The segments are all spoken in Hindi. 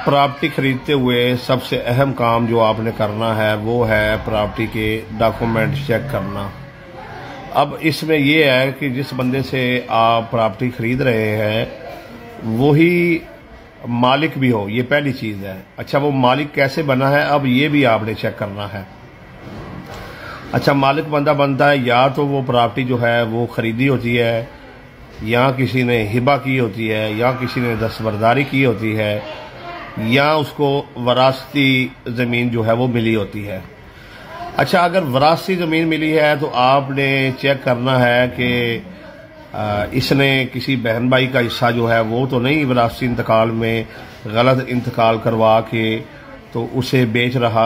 प्रॉपर्टी खरीदते हुए सबसे अहम काम जो आपने करना है वो है प्रॉपर्टी के डॉक्यूमेंट चेक करना। अब इसमें ये है कि जिस बंदे से आप प्रॉपर्टी खरीद रहे हैं वही मालिक भी हो, ये पहली चीज़ है। अच्छा, वो मालिक कैसे बना है अब ये भी आपने चेक करना है। अच्छा, मालिक बंदा बनता है या तो वो प्रॉपर्टी जो है वो खरीदी होती है, या किसी ने हिबा की होती है, या किसी ने दस्तबरदारी की होती है, या उसको वरासती ज़मीन जो है वो मिली होती है। अच्छा, अगर वरासती ज़मीन मिली है तो आपने चेक करना है कि इसने किसी बहन भाई का हिस्सा जो है वो तो नहीं वरासती इंतकाल में गलत इंतकाल करवा के तो उसे बेच रहा।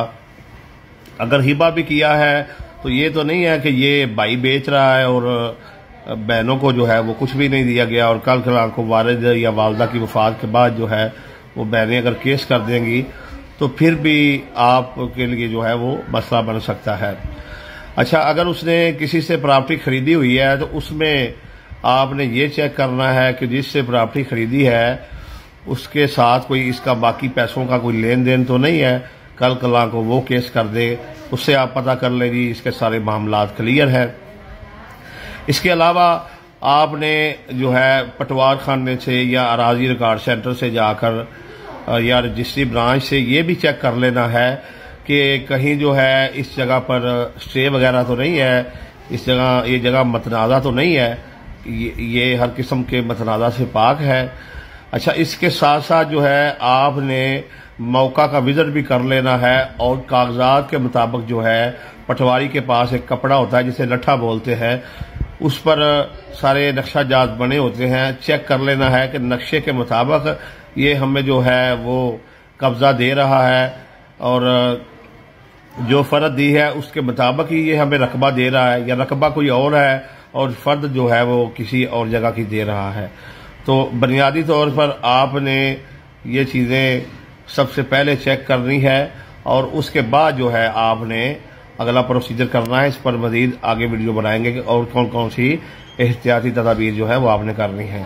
अगर हिबा भी किया है तो ये तो नहीं है कि ये भाई बेच रहा है और बहनों को जो है वो कुछ भी नहीं दिया गया, और कल को वालिद या वालदा की वफात के बाद जो है वो बहनें अगर केस कर देंगी तो फिर भी आपके लिए जो है वो मसला बन सकता है। अच्छा, अगर उसने किसी से प्रॉपर्टी खरीदी हुई है तो उसमें आपने ये चेक करना है कि जिससे प्रॉपर्टी खरीदी है उसके साथ कोई इसका बाकी पैसों का कोई लेन देन तो नहीं है, कल को वो केस कर दे, उससे आप पता कर लें जी इसके सारे मामलात क्लियर है। इसके अलावा आपने जो है पटवार खाने से या अराजी रिकॉर्ड सेंटर से जाकर या रजिस्ट्री ब्रांच से ये भी चेक कर लेना है कि कहीं जो है इस जगह पर स्टे वगैरह तो नहीं है, ये जगह मतनाज़ा तो नहीं है, ये हर किस्म के मतनाज़ा से पाक है। अच्छा, इसके साथ साथ जो है आपने मौका का विजिट भी कर लेना है, और कागजात के मुताबिक जो है पटवारी के पास एक कपड़ा होता है जिसे लट्ठा बोलते हैं, उस पर सारे नक्शा जात बने होते हैं। चेक कर लेना है कि नक्शे के मुताबिक ये हमें जो है वो कब्जा दे रहा है, और जो फ़र्द दी है उसके मुताबिक ही ये हमें रकबा दे रहा है, या रकबा कोई और है और फ़र्द जो है वो किसी और जगह की दे रहा है। तो बुनियादी तौर पर आपने ये चीज़ें सबसे पहले चेक करनी है, और उसके बाद जो है आपने अगला प्रोसीजर करना है। इस पर मज़ीद आगे वीडियो बनाएंगे कि और कौन कौन सी एहतियाती तदाबीर जो है वो आपने करनी है।